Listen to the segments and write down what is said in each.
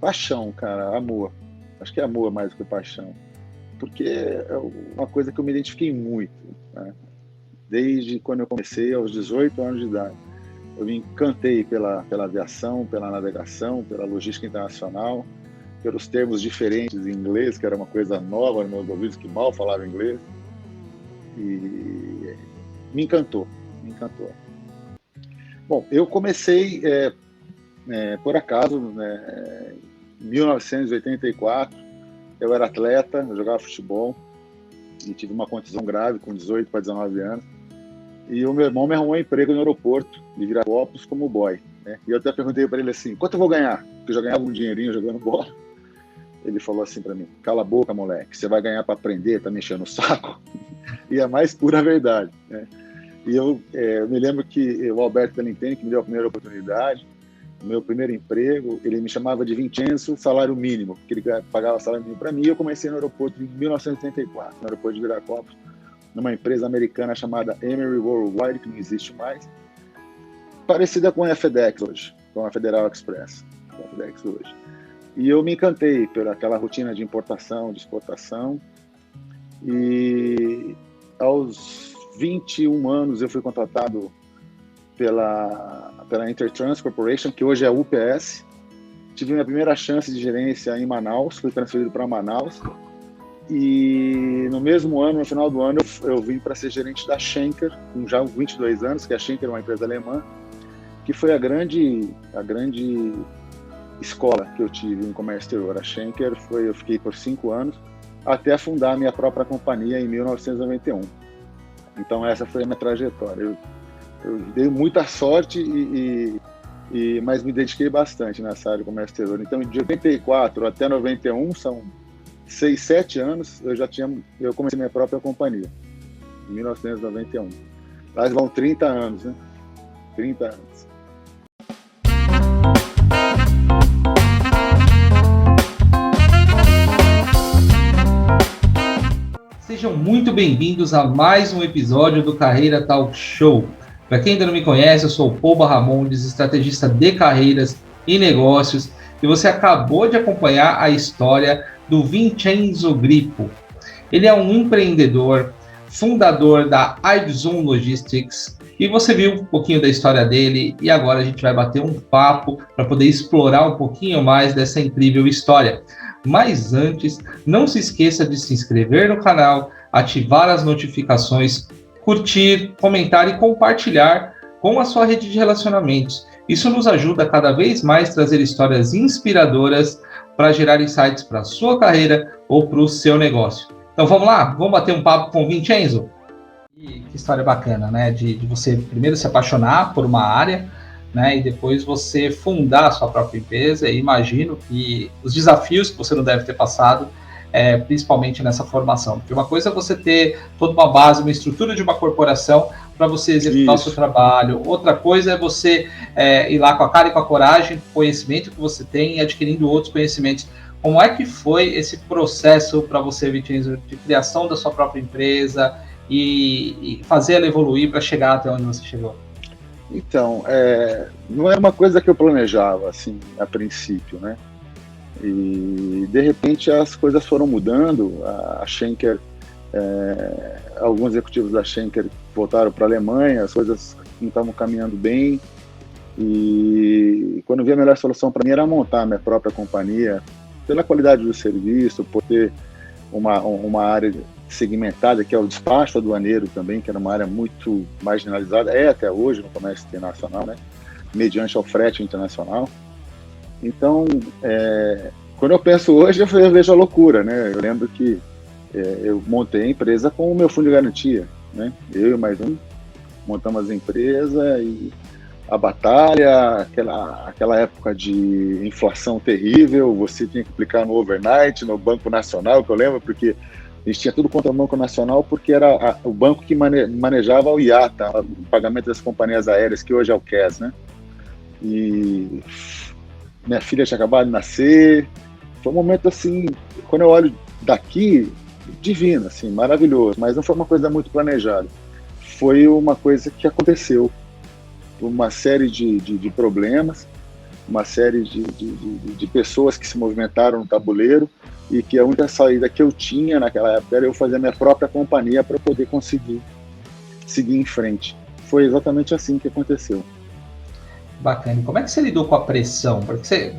Paixão, cara, amor. Acho que é amor mais do que paixão. Porque é uma coisa que eu me identifiquei muito, né? Desde quando eu comecei, aos 18 anos de idade. Eu me encantei pela aviação, pela navegação, pela logística internacional, pelos termos diferentes em inglês, que era uma coisa nova nos meus ouvidos, que mal falava inglês. E me encantou, me encantou. Bom, eu comecei, por acaso, né, em 1984, eu era atleta, eu jogava futebol, e tive uma contusão grave com 18 para 19 anos. E o meu irmão me arrumou um emprego no aeroporto de Viracopos como boy, né? E eu até perguntei para ele assim, quanto eu vou ganhar? Porque eu já ganhava um dinheirinho jogando bola. Ele falou assim para mim, cala a boca, moleque, você vai ganhar para aprender, tá me enchendo o saco. E a mais pura verdade, né? E eu me lembro que o Alberto Belintani, que me deu a primeira oportunidade, o meu primeiro emprego, ele me chamava de Vincenzo, salário mínimo, porque ele pagava salário mínimo para mim. E eu comecei no aeroporto em 1984, no aeroporto de Viracopos, numa empresa americana chamada Emery Worldwide, que não existe mais, parecida com a FedEx hoje, com a Federal Express, com a FedEx hoje. E eu me encantei por aquela rotina de importação, de exportação, e aos 21 anos eu fui contratado pela Intertrans Corporation, que hoje é a UPS. Tive minha primeira chance de gerência em Manaus, fui transferido para Manaus. E no mesmo ano, no final do ano, eu vim para ser gerente da Schenker, com já 22 anos, que a Schenker é uma empresa alemã, que foi a grande escola que eu tive em comércio exterior. A Schenker eu fiquei por 5 anos, até fundar a minha própria companhia em 1991. Então essa foi a minha trajetória. Eu dei muita sorte, mas me dediquei bastante nessa área de comércio exterior. Então, de 84 até 91, são 6, 7 anos, eu comecei minha própria companhia, em 1991. Lá vão 30 anos, né? 30 anos. Sejam muito bem-vindos a mais um episódio do Carreira Talk Show. Para quem ainda não me conhece, eu sou o Paul Barramondes, estrategista de carreiras e negócios, e você acabou de acompanhar a história do Vincenzo Grippo. Ele é um empreendedor, fundador da iZoom Logistics, e você viu um pouquinho da história dele, e agora a gente vai bater um papo para poder explorar um pouquinho mais dessa incrível história. Mas antes, não se esqueça de se inscrever no canal, ativar as notificações, curtir, comentar e compartilhar com a sua rede de relacionamentos. Isso nos ajuda a cada vez mais a trazer histórias inspiradoras para gerar insights para a sua carreira ou para o seu negócio. Então vamos lá? Vamos bater um papo com o Vincenzo? Que história bacana, né? De você primeiro se apaixonar por uma área, né? E depois você fundar a sua própria empresa. E imagino que os desafios que você não deve ter passado, principalmente nessa formação. Porque uma coisa é você ter toda uma base, uma estrutura de uma corporação para você executar o seu trabalho. Outra coisa é você ir lá com a cara e com a coragem, conhecimento que você tem e adquirindo outros conhecimentos. Como é que foi esse processo para você, Vincenzo, de criação da sua própria empresa e fazer ela evoluir para chegar até onde você chegou? Então, não é uma coisa que eu planejava, assim, a princípio, né? E, de repente, as coisas foram mudando. A Schenker, alguns executivos da Schenker voltaram para a Alemanha, as coisas não estavam caminhando bem. E quando eu vi a melhor solução para mim era montar a minha própria companhia, pela qualidade do serviço, por ter uma área segmentada, que é o despacho aduaneiro também, que era uma área muito marginalizada, até hoje no comércio internacional, né? Mediante ao frete internacional. Então, quando eu penso hoje, eu vejo a loucura, né? Eu lembro que eu montei a empresa com o meu fundo de garantia, né? Eu e mais um montamos a empresa e a batalha, aquela época de inflação terrível, você tinha que aplicar no overnight, no Banco Nacional, que eu lembro, porque a gente tinha tudo contra o Banco Nacional, porque era o banco que manejava o IATA, o pagamento das companhias aéreas, que hoje é o CAS, né? E minha filha tinha acabado de nascer, foi um momento assim, quando eu olho daqui, divino, assim, maravilhoso, mas não foi uma coisa muito planejada, foi uma coisa que aconteceu, uma série de problemas, uma série de pessoas que se movimentaram no tabuleiro, e que a única saída que eu tinha naquela época era eu fazer a minha própria companhia para poder conseguir seguir em frente. Foi exatamente assim que aconteceu. Bacana. Como é que você lidou com a pressão? Porque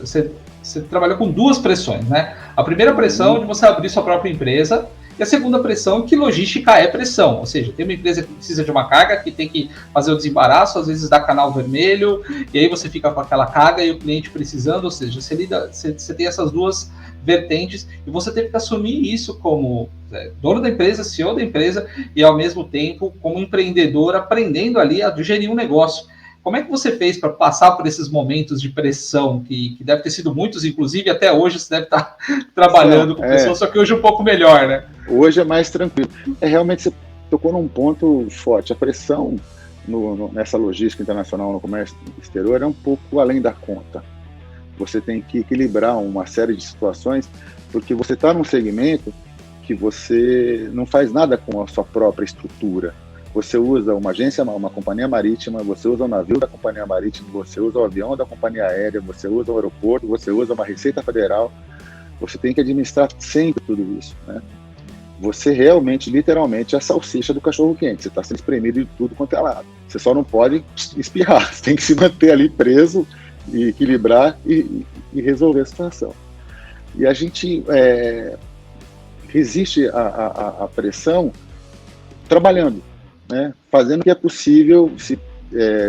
você trabalhou com duas pressões, né? A primeira pressão de você abrir sua própria empresa, e a segunda pressão que logística é pressão. Ou seja, tem uma empresa que precisa de uma carga, que tem que fazer o desembaraço, às vezes dá canal vermelho, e aí você fica com aquela carga e o cliente precisando. Ou seja, você tem essas duas vertentes, e você teve que assumir isso como dono da empresa, CEO da empresa, e ao mesmo tempo como empreendedor, aprendendo ali a gerir um negócio. Como é que você fez para passar por esses momentos de pressão, que deve ter sido muitos, inclusive até hoje você deve estar trabalhando com pessoas, só que hoje um pouco melhor, né? Hoje é mais tranquilo. Realmente você tocou num ponto forte. A pressão nessa logística internacional, no comércio exterior, é um pouco além da conta. Você tem que equilibrar uma série de situações, porque você está num segmento que você não faz nada com a sua própria estrutura. Você usa uma agência, uma companhia marítima, você usa o navio da companhia marítima, você usa o avião da companhia aérea, você usa o aeroporto, você usa uma Receita Federal. Você tem que administrar sempre tudo isso, né? Você realmente, literalmente, é a salsicha do cachorro-quente. Você está sendo espremido de tudo quanto é lado. Você só não pode espirrar. Você tem que se manter ali preso e equilibrar e resolver a situação. E a gente resiste à pressão trabalhando, né? Fazendo o que é possível,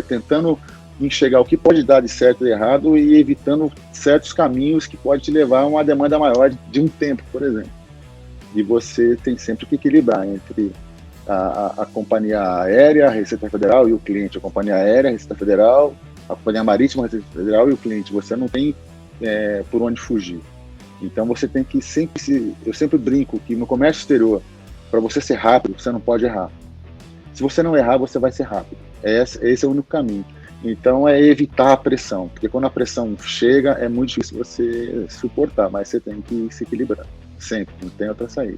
tentando enxergar o que pode dar de certo e errado e evitando certos caminhos que pode te levar a uma demanda maior de um tempo, por exemplo. E você tem sempre que equilibrar entre a companhia aérea, a Receita Federal e o cliente. A companhia aérea, a Receita Federal, a companhia marítima, a Receita Federal e o cliente. Você não tem por onde fugir. Então você tem que eu sempre brinco que no comércio exterior, para você ser rápido, você não pode errar. Se você não errar, você vai ser rápido. Esse é o único caminho. Então é evitar a pressão, porque quando a pressão chega é muito difícil você suportar, mas você tem que se equilibrar, sempre, não tem outra saída.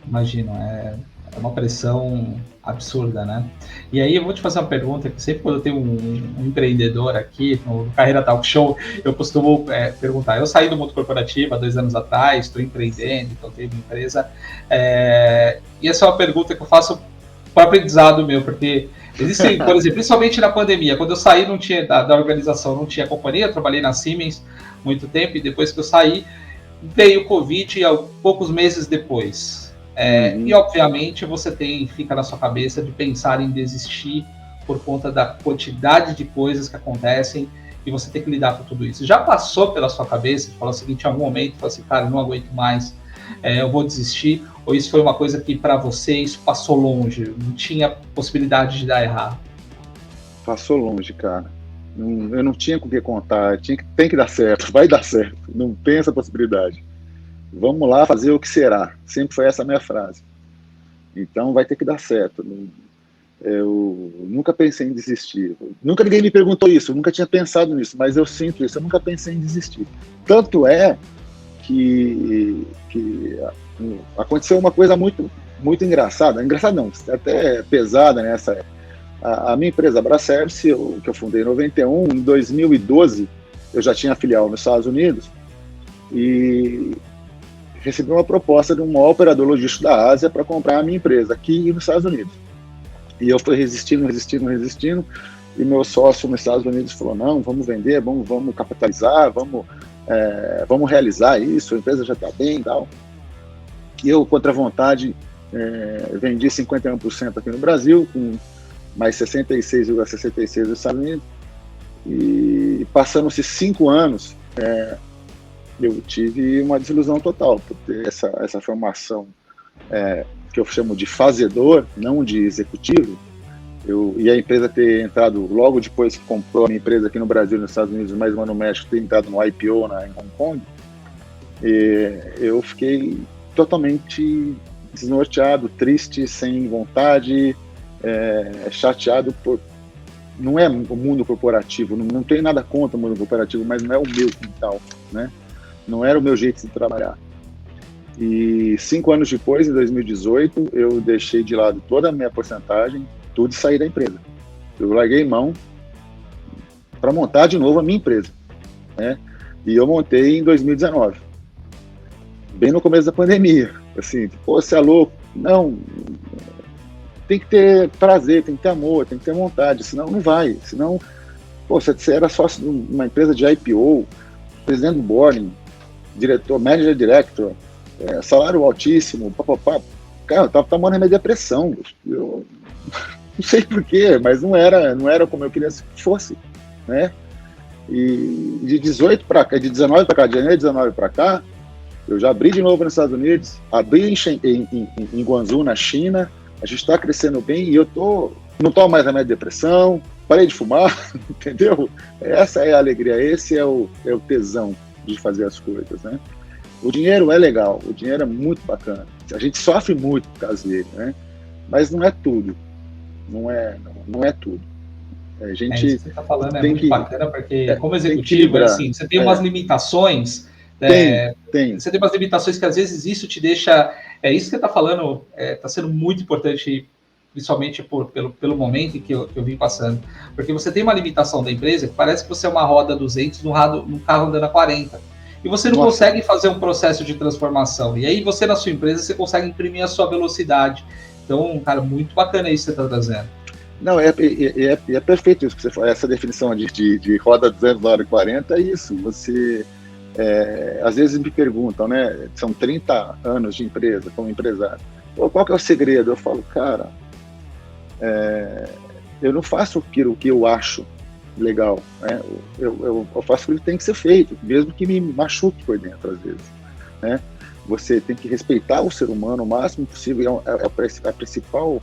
Imagino, é uma pressão absurda, né? E aí eu vou te fazer uma pergunta, que sempre quando eu tenho um empreendedor aqui no Carreira Talk Show, eu costumo perguntar. Eu saí do mundo corporativo há 2 anos atrás, estou empreendendo, então tenho uma empresa, e essa é uma pergunta que eu faço para aprendizado meu, porque existem, por exemplo, principalmente na pandemia, quando eu saí não tinha da organização, não tinha companhia, eu trabalhei na Siemens muito tempo, e depois que eu saí, veio o Covid poucos meses depois. E obviamente você fica na sua cabeça de pensar em desistir por conta da quantidade de coisas que acontecem e você tem que lidar com tudo isso. Já passou pela sua cabeça de falar o seguinte, em algum momento, falar assim, cara, eu não aguento mais, eu vou desistir, ou isso foi uma coisa que para você isso passou longe, não tinha possibilidade de dar errado? Passou longe, cara. Eu não tinha com o que contar, tem que dar certo, vai dar certo, não tem essa possibilidade. Vamos lá fazer o que será, sempre foi essa a minha frase. Então vai ter que dar certo. Eu nunca pensei em desistir, nunca ninguém me perguntou isso, eu nunca tinha pensado nisso, mas eu sinto isso, eu nunca pensei em desistir. Tanto é que aconteceu uma coisa muito, muito engraçada não, até pesada nessa época. A minha empresa Abraservice, que eu fundei em 91, em 2012 eu já tinha filial nos Estados Unidos e recebi uma proposta de um maior operador logístico da Ásia para comprar a minha empresa aqui nos Estados Unidos. E eu fui resistindo, e meu sócio nos Estados Unidos falou, não, vamos vender, vamos capitalizar, vamos realizar isso, a empresa já está bem e tal. E eu, contra a vontade, vendi 51% aqui no Brasil, com mais 66,66% nos Estados Unidos, e passando-se 5 anos, eu tive uma desilusão total, por ter essa formação que eu chamo de fazedor, não de executivo, e a empresa ter entrado logo depois que comprou a minha empresa aqui no Brasil, nos Estados Unidos, mais uma no México, ter entrado no IPO em Hong Kong, eu fiquei totalmente desnorteado, triste, sem vontade, chateado não é o mundo corporativo, não tem nada contra o mundo corporativo, mas não é o meu quintal, né? Não era o meu jeito de trabalhar. E 5 anos depois, em 2018, eu deixei de lado toda a minha porcentagem, tudo, e saí da empresa. Eu larguei mão, para montar de novo a minha empresa, né? E eu montei em 2019, bem no começo da pandemia. Assim, pô, você é louco? Não, tem que ter prazer, tem que ter amor, tem que ter vontade, senão não vai. Senão, pô, você era sócio de uma empresa de IPO, presidente do board, diretor, manager director, salário altíssimo, papapá. Cara, eu tava tomando remédio de depressão. Eu não sei porquê, mas não era como eu queria que fosse, né? E de 18 para cá, de 19 para cá, de janeiro de 19 para cá, eu já abri de novo nos Estados Unidos, abri em Guangzhou, na China. A gente está crescendo bem e eu não tomo mais remédio de depressão, parei de fumar, entendeu? Essa é a alegria, esse é o tesão de fazer as coisas, né? O dinheiro é legal, o dinheiro é muito bacana. A gente sofre muito por causa dele, né? Mas não é tudo, não é tudo. A gente isso que você está falando é muito bacana, porque como tem que executivo, assim, você tem umas limitações. Tem. Você tem umas limitações que às vezes isso te deixa. Isso que você está falando está sendo muito importante, principalmente pelo momento em que eu vim passando. Porque você tem uma limitação da empresa que parece que você é uma roda 200 num carro andando a 40. E você não consegue fazer um processo de transformação. E aí você, na sua empresa, você consegue imprimir a sua velocidade. Então, cara, muito bacana isso que você está trazendo. Não, é perfeito isso que você falou. Essa definição de roda 200 na hora 40 é isso. Você... às vezes me perguntam, né? São 30 anos de empresa, como empresário. Qual que é o segredo? Eu falo, cara, eu não faço aquilo que eu acho legal, né? Eu faço aquilo que tem que ser feito, mesmo que me machuque por dentro, às vezes, né? Você tem que respeitar o ser humano o máximo possível. A principal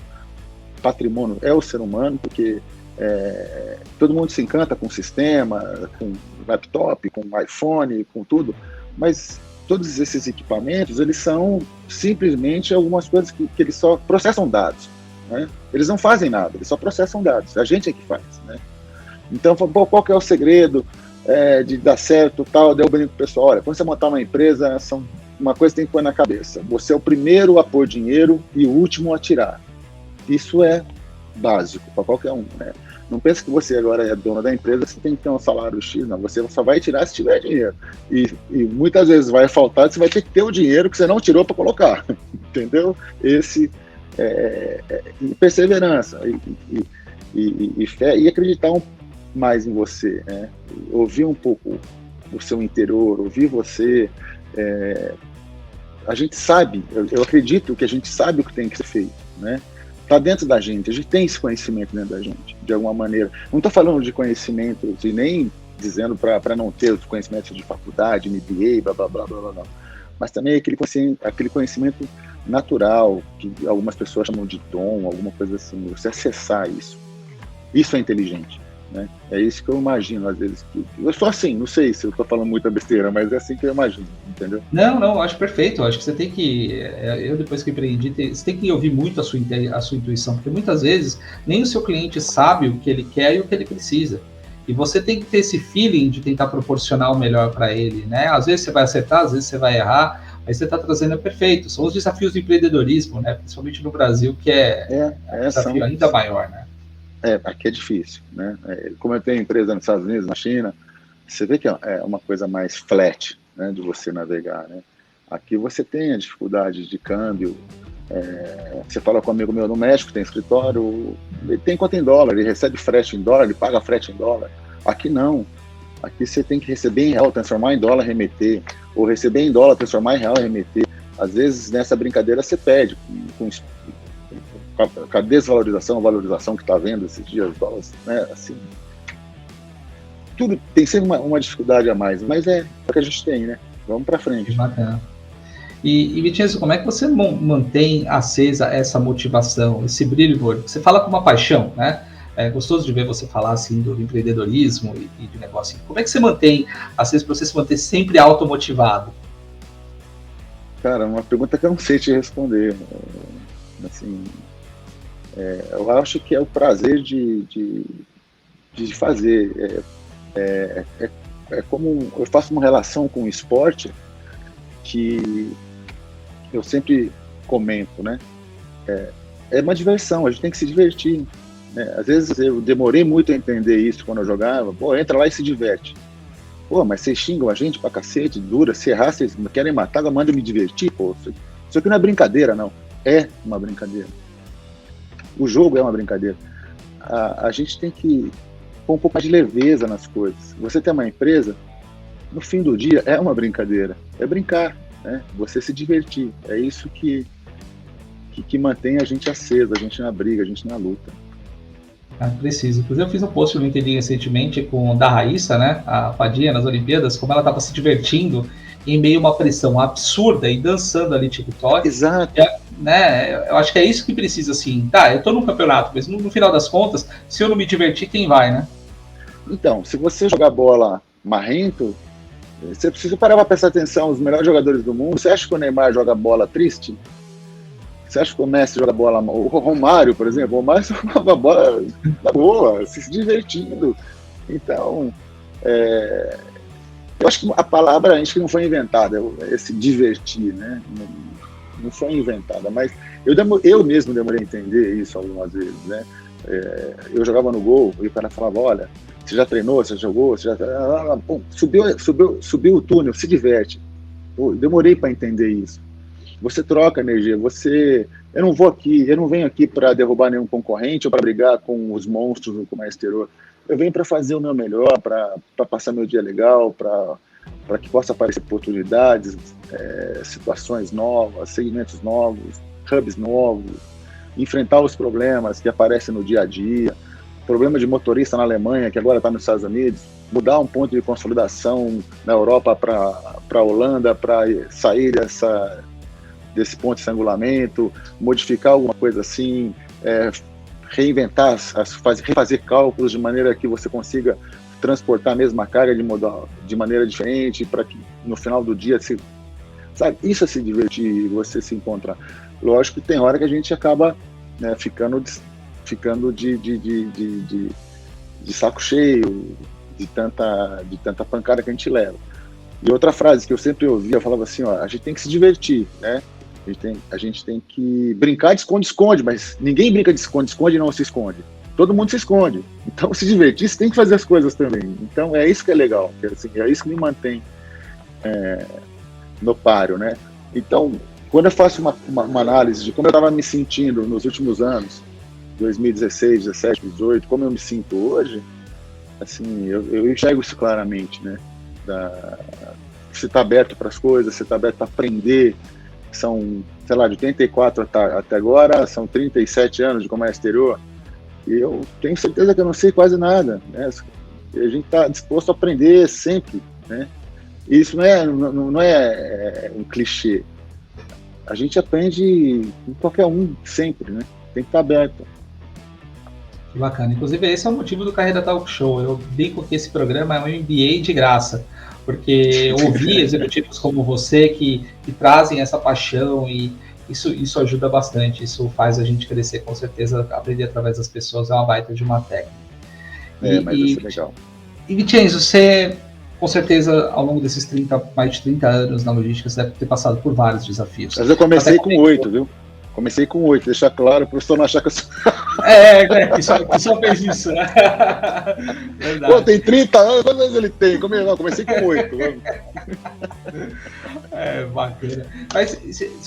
patrimônio é o ser humano, porque todo mundo se encanta com o sistema, com laptop, com iPhone, com tudo, mas todos esses equipamentos, eles são simplesmente algumas coisas que eles só processam dados, né? Eles não fazem nada, eles só processam dados, a gente é que faz, né? Então, qual que é o segredo de dar certo, tal? Deu bem pro pessoal, olha, quando você montar uma empresa, uma coisa que tem que pôr na cabeça, você é o primeiro a pôr dinheiro e o último a tirar. Isso é básico para qualquer um, né? Não pense que você agora é dono da empresa, você tem que ter um salário X, não. Você só vai tirar se tiver dinheiro. E muitas vezes vai faltar, você vai ter que ter o dinheiro que você não tirou para colocar, entendeu? Esse e perseverança e fé e acreditar mais em você, né? Ouvir um pouco o seu interior, ouvir você. A gente sabe, eu acredito que a gente sabe o que tem que ser feito, né? Está dentro da gente, a gente tem esse conhecimento dentro da gente, de alguma maneira. Não estou falando de conhecimentos e nem dizendo para não ter os conhecimentos de faculdade, MBA, blá, blá, blá, blá, blá, mas também aquele conhecimento natural, que algumas pessoas chamam de dom, alguma coisa assim, você acessar isso. Isso é inteligente, né? É isso que eu imagino, às vezes. Eu sou assim, não sei se eu estou falando muita besteira, mas é assim que eu imagino, entendeu? Não, acho perfeito. Acho que você tem que. Eu, depois que empreendi, você tem que ouvir muito a sua intuição, porque muitas vezes nem o seu cliente sabe o que ele quer e o que ele precisa. E você tem que ter esse feeling de tentar proporcionar o melhor para ele, né? Às vezes você vai acertar, às vezes você vai errar, mas você está trazendo perfeito. São os desafios do empreendedorismo, né? Principalmente no Brasil, que é um desafio ainda maior, né? Aqui é difícil, né? Como eu tenho empresa nos Estados Unidos, na China, você vê que é uma coisa mais flat, né, de você navegar, né? Aqui você tem a dificuldade de câmbio. Você fala com um amigo meu no México, tem escritório, ele tem conta em dólar, ele recebe frete em dólar, ele paga frete em dólar. Aqui não. Aqui você tem que receber em real, transformar em dólar, remeter, ou receber em dólar, transformar em real, remeter. Às vezes nessa brincadeira você perde com a desvalorização, a valorização que está vendo esses dias, os dólares, né? Assim, tudo tem sempre uma dificuldade a mais, mas é o que a gente tem, né? Vamos para frente. Bacana. E Vicenzo, como é que você mantém acesa essa motivação, esse brilho? Você fala com uma paixão, né? É gostoso de ver você falar assim do empreendedorismo e de negócio. Como é que você mantém acesa para você se manter sempre automotivado? Cara, uma pergunta que eu não sei te responder. Assim, eu acho que é o prazer de fazer. É como eu faço uma relação com o esporte que eu sempre comento, né? É uma diversão, a gente tem que se divertir, né? Às vezes eu demorei muito a entender isso quando eu jogava. Pô, entra lá e se diverte. Pô, mas vocês xingam a gente pra cacete, dura, se errar, vocês querem matar, agora manda me divertir, pô. Isso aqui não é brincadeira, não. É uma brincadeira. O jogo é uma brincadeira. A gente tem que pôr um pouco mais de leveza nas coisas. Você tem uma empresa, no fim do dia, é uma brincadeira. É brincar, né? Você se divertir. É isso que mantém a gente acesa, a gente na briga, a gente na luta. Preciso. Inclusive, eu fiz um post no LinkedIn recentemente com da Raíssa, né, a Padinha, nas Olimpíadas, como ela estava se divertindo em meio a uma pressão absurda e dançando ali TikTok. Exato. Né, eu acho que é isso que precisa, assim. Tá, eu tô no campeonato, mas no final das contas, se eu não me divertir, quem vai, né? Então, se você jogar bola marrento, você precisa parar para prestar atenção. Os melhores jogadores do mundo, você acha que o Neymar joga bola triste? Você acha que o Messi joga bola... O Romário, por exemplo, o Romário joga bola boa, se divertindo. Então, eu acho que a palavra acho que não foi inventada, esse divertir, né? Não foi inventada, mas eu mesmo demorei a entender isso algumas vezes, né? Eu jogava no gol e o cara falava, olha, você já treinou, você jogou, você já... Pum, subiu o túnel, se diverte. Pô, demorei para entender isso. Você troca energia, eu não venho aqui para derrubar nenhum concorrente ou para brigar com os monstros do comércio exterior. Eu venho para fazer o meu melhor, para passar meu dia legal, para que possa aparecer oportunidades, situações novas, segmentos novos, hubs novos, enfrentar os problemas que aparecem no dia a dia, problema de motorista na Alemanha, que agora está nos Estados Unidos, mudar um ponto de consolidação na Europa para a Holanda, para sair desse ponto de estrangulamento, modificar alguma coisa assim, reinventar, refazer cálculos de maneira que você consiga transportar a mesma carga de maneira diferente, para que no final do dia, sabe, isso é se divertir, você se encontrar. Lógico que tem hora que a gente acaba, né, ficando de saco cheio, de tanta pancada que a gente leva. E outra frase que eu sempre ouvia, eu falava assim, ó, a gente tem que se divertir, né? A gente tem que brincar de esconde-esconde, mas ninguém brinca de esconde-esconde e não se esconde. Todo mundo se esconde. Então, se divertir, você tem que fazer as coisas também. Então, é isso que é legal. Assim, é isso que me mantém no páreo, né? Então, quando eu faço uma análise de como eu estava me sentindo nos últimos anos, 2016, 17, 18, como eu me sinto hoje, assim, eu enxergo isso claramente, né? Você está aberto para as coisas, você está aberto para aprender. São, sei lá, de 84 até agora, são 37 anos de comércio exterior, e eu tenho certeza que eu não sei quase nada, né? A gente está disposto a aprender sempre, né? E isso não é um clichê. A gente aprende com qualquer um, sempre, né? Tem que estar aberto. Que bacana. Inclusive, esse é o motivo do Carreira Talk Show. Eu brinco que esse programa é um MBA de graça, porque eu ouvi executivos como você que trazem essa paixão e isso ajuda bastante, isso faz a gente crescer, com certeza, aprender através das pessoas é uma baita de uma técnica. Mas isso é legal. E, Vincenzo, você, com certeza, ao longo desses mais de 30 anos na logística, você deve ter passado por vários desafios. Mas eu comecei com 8, viu? Comecei com 8, deixar claro, para o professor não achar que eu sou... que só fez isso, né? Verdade. Pô, tem 30 anos, quantos anos ele tem? Comecei com 8. Bacana. Mas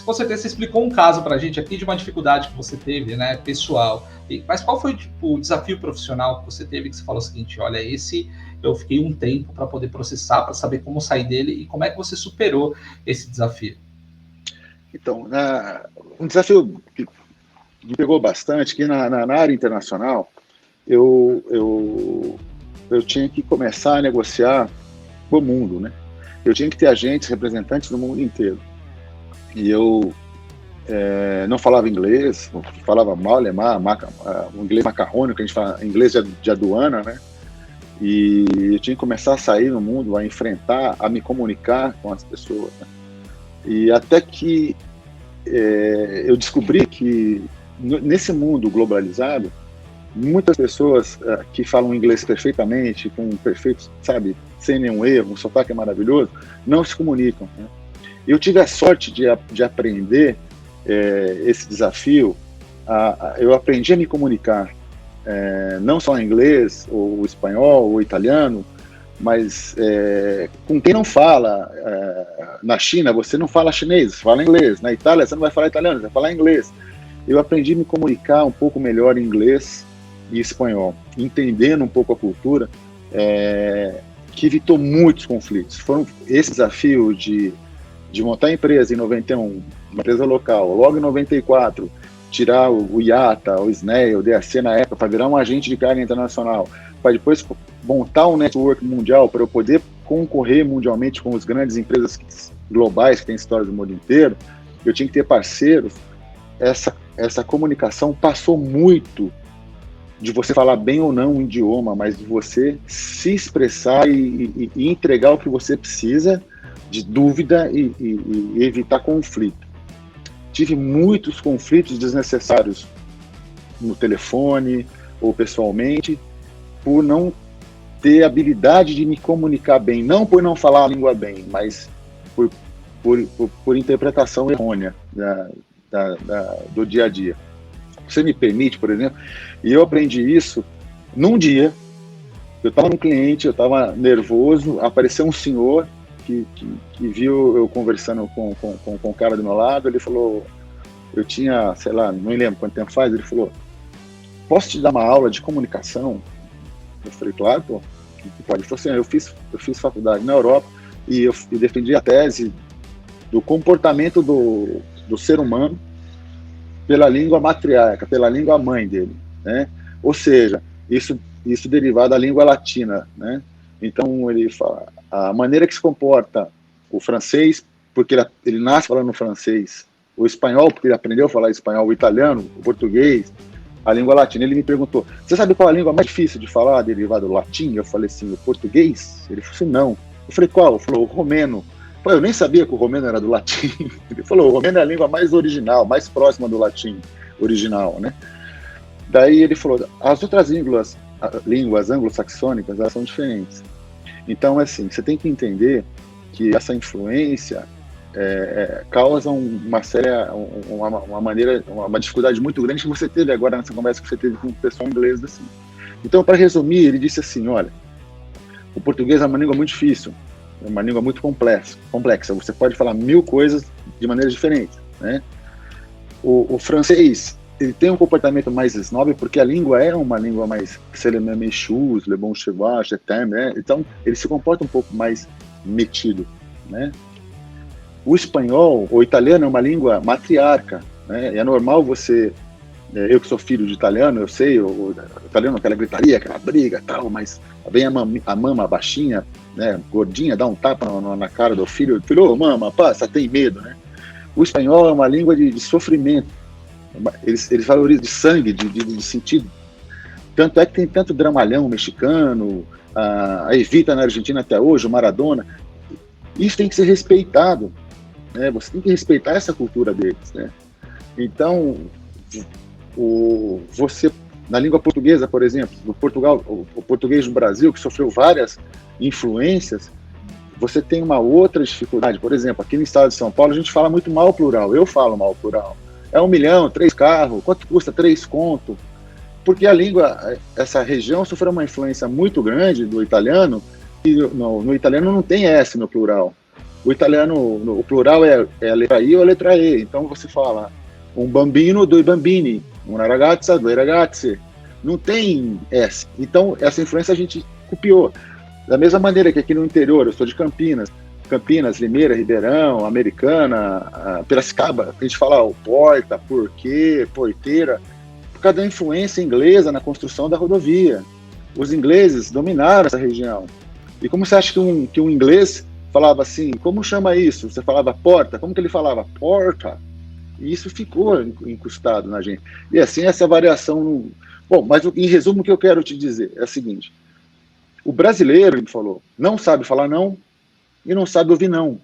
com certeza você explicou um caso pra gente aqui de uma dificuldade que você teve, né, pessoal. Mas qual foi o desafio profissional que você teve que você falou o seguinte, olha, esse eu fiquei um tempo para poder processar, para saber como sair dele e como é que você superou esse desafio? Então, um desafio que me pegou bastante, que na área internacional, eu tinha que começar a negociar com o mundo, né? Eu tinha que ter agentes, representantes do mundo inteiro. E eu não falava inglês, falava mal alemão, o inglês macarrônico, a gente fala inglês de aduana, né? E eu tinha que começar a sair no mundo, a enfrentar, a me comunicar com as pessoas, né? E até que eu descobri que nesse mundo globalizado, muitas pessoas que falam inglês perfeitamente, com perfeito, sabe, sem nenhum erro, um sotaque maravilhoso, não se comunicam, né? Eu tive a sorte de aprender esse desafio, eu aprendi a me comunicar não só inglês, ou espanhol, ou italiano, mas com quem não fala. Na China, você não fala chinês, você fala inglês. Na Itália, você não vai falar italiano, você vai falar inglês. Eu aprendi a me comunicar um pouco melhor em inglês e espanhol, entendendo um pouco a cultura, que evitou muitos conflitos. Foram esse desafio de montar a empresa em 91, uma empresa local, logo em 94, tirar o IATA, o SNEI, o DAC na época, para virar um agente de carga internacional, para depois montar um network mundial, para eu poder concorrer mundialmente com as grandes empresas globais que têm histórias do mundo inteiro, eu tinha que ter parceiros. Essa comunicação passou muito de você falar bem ou não um idioma, mas de você se expressar e entregar o que você precisa, de dúvida, e evitar conflito. Tive muitos conflitos desnecessários no telefone ou pessoalmente, por não ter habilidade de me comunicar bem, não por não falar a língua bem, mas por interpretação errônea do dia a dia. Você me permite, por exemplo, e eu aprendi isso num dia. Eu estava no cliente, eu estava nervoso, apareceu um senhor que viu eu conversando com o cara do meu lado. Ele falou, eu tinha, sei lá, não me lembro quanto tempo faz, ele falou, posso te dar uma aula de comunicação? Eu falei, claro, pô, pode. Ele falou assim, eu fiz faculdade na Europa e eu defendi a tese do comportamento do ser humano pela língua matriarca, pela língua mãe dele, né? Ou seja, isso derivado da língua latina, né? Então ele fala, a maneira que se comporta o francês, porque ele nasce falando francês, o espanhol, porque ele aprendeu a falar espanhol, o italiano, o português, a língua latina. Ele me perguntou, você sabe qual é a língua mais difícil de falar, derivado do latim? Eu falei assim, o português? Ele falou assim, não. Eu falei, qual? Ele falou, o romeno. Eu nem sabia que o romeno era do latim. Ele falou, o romeno é a língua mais original, mais próxima do latim original, né? Daí ele falou, as outras línguas anglo-saxônicas, elas são diferentes. Então, assim, você tem que entender que essa influência causa uma dificuldade muito grande que você teve agora nessa conversa que você teve com o pessoal inglês. Assim. Então, para resumir, ele disse assim, olha, o português é uma língua muito difícil, é uma língua muito complexa. Você pode falar 1000 coisas de maneiras diferentes, né? O francês, ele tem um comportamento mais snob, porque a língua é uma língua mais le bon cheval, né? Então, ele se comporta um pouco mais metido, né? O espanhol, o italiano é uma língua matriarca, né? É normal você... eu que sou filho de italiano, eu sei, o italiano aquela gritaria, aquela briga tal, mas vem a mama baixinha, né, gordinha, dá um tapa na cara do filho, ô mama, passa, tem medo, né? O espanhol é uma língua de sofrimento, eles valorizam de sangue, de sentido. Tanto é que tem tanto dramalhão mexicano, a Evita na Argentina até hoje, o Maradona. Isso tem que ser respeitado, né? Você tem que respeitar essa cultura deles, né? Então, você, na língua portuguesa, por exemplo, no Portugal, o português do Brasil, que sofreu várias influências, você tem uma outra dificuldade. Por exemplo, aqui no estado de São Paulo, a gente fala muito mal plural. Eu falo mal plural. É 1 milhão, 3 carros, quanto custa 3 conto? Porque a língua, essa região sofreu uma influência muito grande do italiano, e no italiano não tem S no plural. O italiano, o plural é a letra I ou a letra E. Então você fala um bambino, 2 bambini, uma ragazza, 2 ragazze. Não tem S. Então essa influência a gente copiou. Da mesma maneira que aqui no interior, eu sou de Campinas, Limeira, Ribeirão, Americana, Piracicaba, a gente fala o porta, porquê, porteira, por causa da influência inglesa na construção da rodovia. Os ingleses dominaram essa região. E como você acha que um inglês falava assim, como chama isso? Você falava porta, como que ele falava? Porta. E isso ficou incrustado na gente. E assim, essa variação... Bom, mas em resumo, o que eu quero te dizer é o seguinte, o brasileiro, ele falou, não sabe falar não e não sabe ouvir não,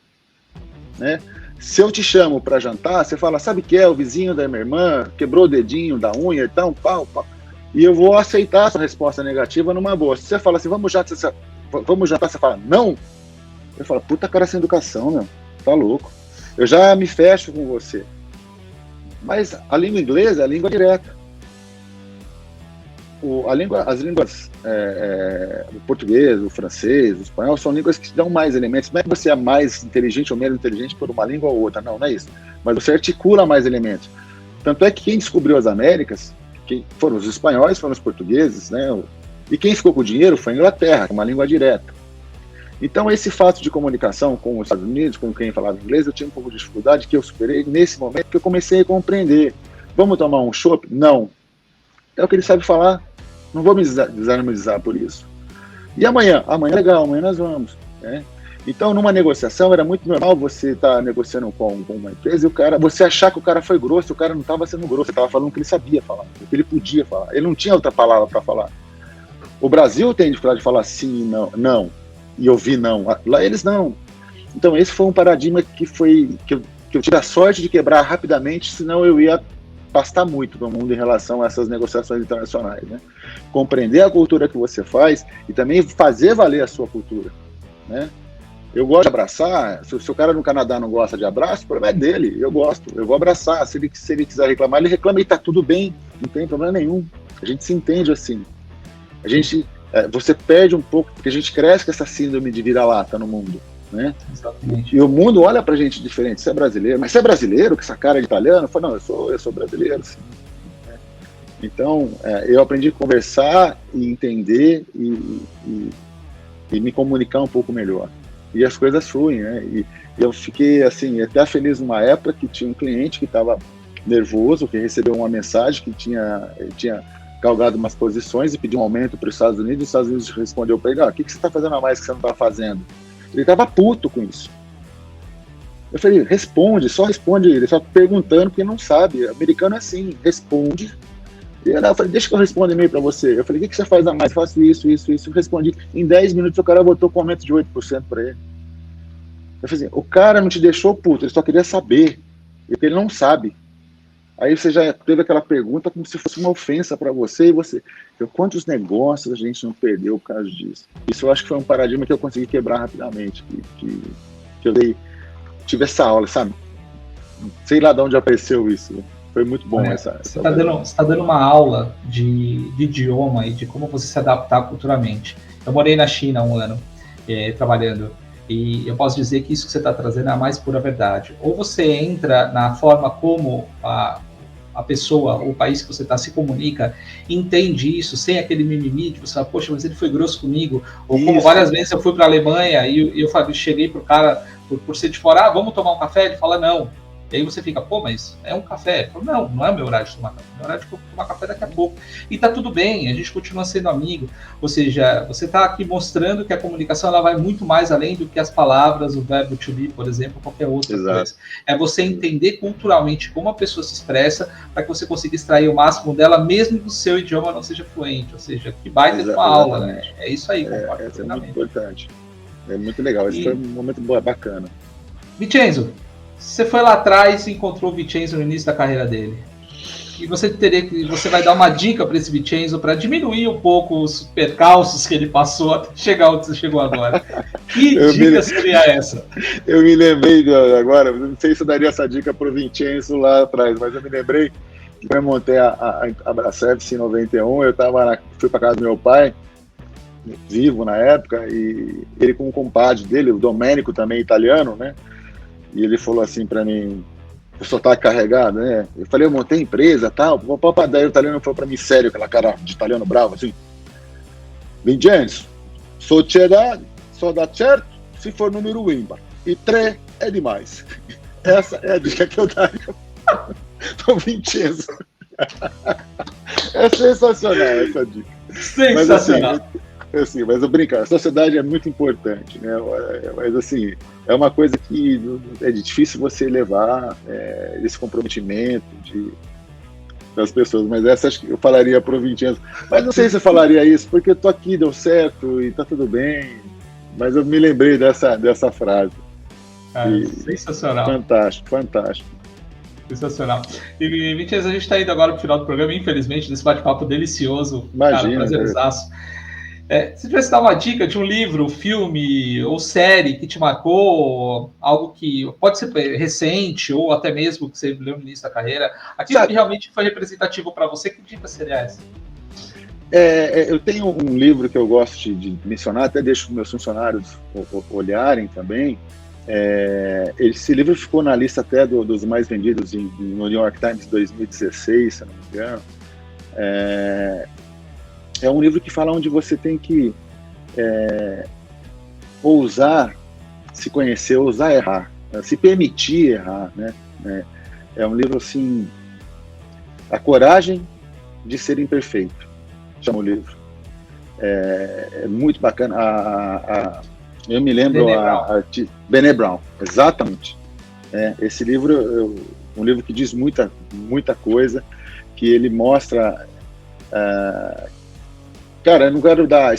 né? Se eu te chamo para jantar, você fala, sabe o que é? O vizinho da minha irmã quebrou o dedinho da unha e tal, pau. E eu vou aceitar essa resposta negativa numa boa. Se você fala assim, vamos jantar, você fala, não. Eu falo, puta cara sem educação, meu, tá louco. Eu já me fecho com você. Mas a língua inglesa é a língua direta. as línguas, o português, o francês, o espanhol, são línguas que te dão mais elementos. Não é que você é mais inteligente ou menos inteligente por uma língua ou outra, não é isso. Mas você articula mais elementos. Tanto é que quem descobriu as Américas foram os espanhóis, foram os portugueses, né? E quem ficou com o dinheiro foi a Inglaterra, com uma língua direta. Então, esse fato de comunicação com os Estados Unidos, com quem falava inglês, eu tinha um pouco de dificuldade que eu superei nesse momento, que eu comecei a compreender. Vamos tomar um chopp? Não. É o que ele sabe falar. Não vou me desanimizar por isso. E amanhã? Amanhã é legal, amanhã nós vamos. Né? Então, numa negociação, era muito normal você estar negociando com uma empresa e você achar que o cara foi grosso, o cara não estava sendo grosso, ele estava falando o que ele sabia falar, o que ele podia falar. Ele não tinha outra palavra para falar. O Brasil tem dificuldade de falar sim e não, e ouvir não. Lá eles não. Então, esse foi um paradigma que eu tive a sorte de quebrar rapidamente, senão eu ia bastar muito no mundo em relação a essas negociações internacionais, né? Compreender a cultura que você faz e também fazer valer a sua cultura, né? Eu gosto de abraçar, se o cara no Canadá não gosta de abraço, o problema é dele, eu gosto, eu vou abraçar, se ele quiser reclamar, ele reclama e tá tudo bem, não tem problema nenhum, a gente se entende assim, você perde um pouco, porque a gente cresce com essa síndrome de vira-lata no mundo, né? Exatamente. E o mundo olha pra gente diferente, você é brasileiro, mas você é brasileiro, com essa cara de italiano? Eu falo, não, eu sou brasileiro, sim. Então, eu aprendi a conversar e entender e me comunicar um pouco melhor. E as coisas fluem, né? E eu fiquei, assim, até feliz numa época que tinha um cliente que estava nervoso, que recebeu uma mensagem que tinha galgado umas posições e pediu um aumento para os Estados Unidos, e os Estados Unidos respondeu para ele, o que você está fazendo a mais que você não está fazendo? Ele estava puto com isso. Eu falei, só responde, ele só perguntando porque não sabe, o americano é assim, responde. E eu falei, deixa que eu responda e-mail para você. Eu falei, o que você faz a mais? Eu faço isso. Eu respondi. Em 10 minutos o cara botou com aumento de 8% para ele. Eu falei assim, o cara não te deixou puto, ele só queria saber. Porque ele não sabe. Aí você já teve aquela pergunta como se fosse uma ofensa para você. E você, quantos negócios a gente não perdeu por causa disso? Isso eu acho que foi um paradigma que eu consegui quebrar rapidamente. Que eu tive essa aula, sabe? Sei lá de onde apareceu isso. Foi muito bom essa você está dando uma aula de idioma e de como você se adaptar culturalmente. Eu morei na China há um ano, trabalhando, e eu posso dizer que isso que você está trazendo é a mais pura verdade. Ou você entra na forma como a pessoa, ou o país que você está se comunica, entende isso, sem aquele mimimi de você falar, poxa, mas ele foi grosso comigo. Ou como várias vezes eu fui para a Alemanha e eu cheguei para o cara, por ser de fora, vamos tomar um café? Ele fala, não. E aí você fica, mas é um café. Não é o meu horário de tomar café. É o meu horário de tomar café daqui a pouco. E tá tudo bem, a gente continua sendo amigo. Ou seja, você tá aqui mostrando que a comunicação ela vai muito mais além do que as palavras, o verbo to be, por exemplo, qualquer outra coisa. É você entender culturalmente como a pessoa se expressa para que você consiga extrair o máximo dela, mesmo que o seu idioma não seja fluente. Ou seja, que baita de uma aula, né? É isso aí. Isso é muito importante. É muito legal. Esse foi um momento bacana. Vincenzo, você foi lá atrás e encontrou o Vincenzo no início da carreira dele. E você vai dar uma dica para esse Vincenzo para diminuir um pouco os percalços que ele passou até chegar onde você chegou agora. Que dica seria essa? Eu me lembrei agora, não sei se eu daria essa dica para o Vincenzo lá atrás, mas eu me lembrei que quando eu montei a Braservice em 91, fui para casa do meu pai, vivo na época, e ele com um compadre dele, o Domênico, também italiano, né? E ele falou assim para mim, o sotaque carregado, né? Eu falei, eu montei empresa, tal. Daí o italiano falou para mim, sério, aquela cara de italiano bravo, assim. Vincenzo, sociedade só dá certo se for número ímpar. E 3 é demais. Essa é a dica que eu daria para o Vincenzo. É sensacional essa dica. Sensacional. Mas eu brinco, a sociedade é muito importante, né? Mas assim, é uma coisa que é difícil você levar esse comprometimento das pessoas, mas essa acho que eu falaria para o Vincenzo. Mas não sei se eu falaria isso, porque eu tô aqui, deu certo e tá tudo bem, mas eu me lembrei dessa frase. Sensacional. Fantástico. Sensacional. E, Vincenzo, a gente está indo agora para o final do programa, infelizmente, desse bate-papo delicioso. Imagina. Prazerzaço. Se tivesse dar uma dica de um livro, filme ou série que te marcou, algo que pode ser recente ou até mesmo que você leu no início da carreira, aquilo que realmente foi representativo para você, que dica seria essa? Eu tenho um livro que eu gosto de mencionar, até deixo os meus funcionários olharem também. Esse livro ficou na lista até dos mais vendidos no New York Times 2016, se eu não me engano. É um livro que fala onde você tem que ousar se conhecer, ousar errar, se permitir errar, né? É um livro assim, A Coragem de Ser Imperfeito, chama o livro. É muito bacana. Eu me lembro Brené Brown, exatamente. Esse livro um livro que diz muita coisa, que ele mostra. Cara, eu não quero dar.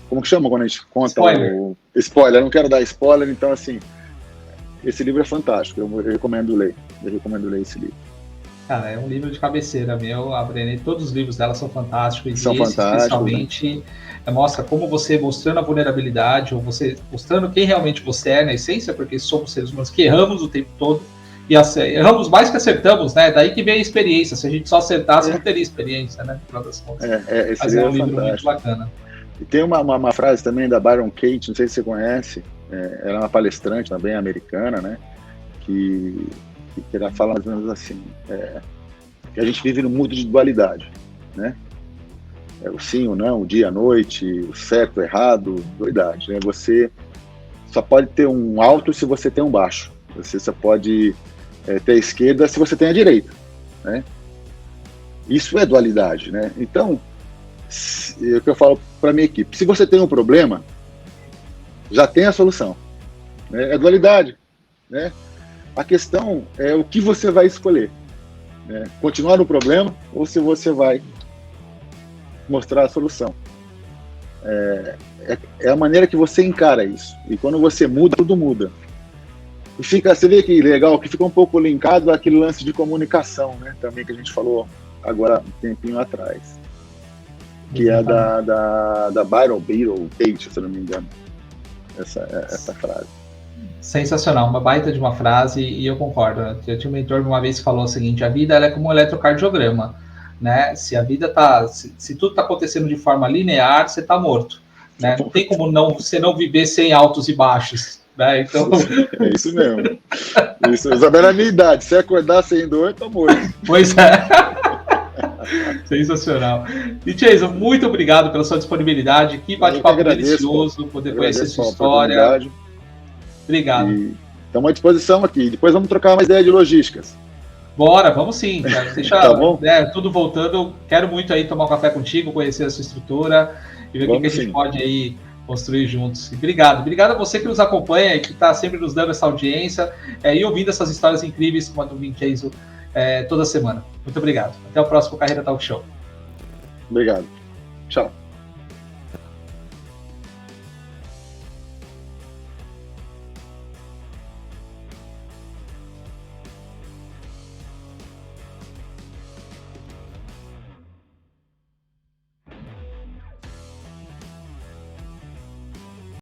Como que chama quando a gente conta o spoiler? Eu não quero dar spoiler, então, assim, esse livro é fantástico. Eu recomendo ler. Esse livro. Cara, é um livro de cabeceira meu. A Brené, todos os livros dela são fantásticos. São fantásticos, especialmente, mostra como você, mostrando a vulnerabilidade, ou você mostrando quem realmente você é, na essência, porque somos seres humanos que erramos o tempo todo. E erramos mais que acertamos, né? Daí que vem a experiência. Se a gente só acertasse, não teria experiência, né? No final das contas. Mas é um livro fantástico. Muito bacana. E tem uma frase também da Byron Katie, não sei se você conhece, ela é uma palestrante também, americana, né? Que ela fala mais ou menos assim, que a gente vive num mundo de dualidade, né? O sim, o não, o dia, a noite, o certo, o errado, dualidade, né? Você só pode ter um alto se você tem um baixo. Você só pode ter a esquerda se você tem a direita, né? Isso é dualidade, né? Então, é o que eu falo para minha equipe. Se você tem um problema, já tem a solução, né? É dualidade, né? A questão é o que você vai escolher, né? Continuar no problema ou se você vai mostrar a solução. É a maneira que você encara isso. E quando você muda, tudo muda. E você vê que legal, que fica um pouco linkado àquele lance de comunicação, né? Também que a gente falou agora um tempinho atrás. Que é da Byron Katie, se eu não me engano. Essa frase. Sensacional, uma baita de uma frase, e eu concordo. Eu tinha um mentor uma vez que falou o seguinte: a vida ela é como um eletrocardiograma, né? Se a vida se tudo está acontecendo de forma linear, você está morto, né? Não tem como você não viver sem altos e baixos, né? Então... É isso mesmo. Isso, Isabela, é a minha idade. Se acordar sem dor, eu tô morto. Pois é. Sensacional. E Jason, muito obrigado pela sua disponibilidade. Que bate-papo delicioso, poder conhecer sua história. Obrigado. Estamos à disposição aqui. Depois vamos trocar uma ideia de logísticas. Bora, vamos sim. Deixa tá bom? Tudo voltando. Quero muito aí tomar um café contigo, conhecer a sua estrutura e ver o que a gente pode aí construir juntos. E obrigado. Obrigado a você que nos acompanha e que está sempre nos dando essa audiência e ouvindo essas histórias incríveis como a do Vin Jason toda semana. Muito obrigado. Até o próximo Carreira Talk Show. Obrigado. Tchau.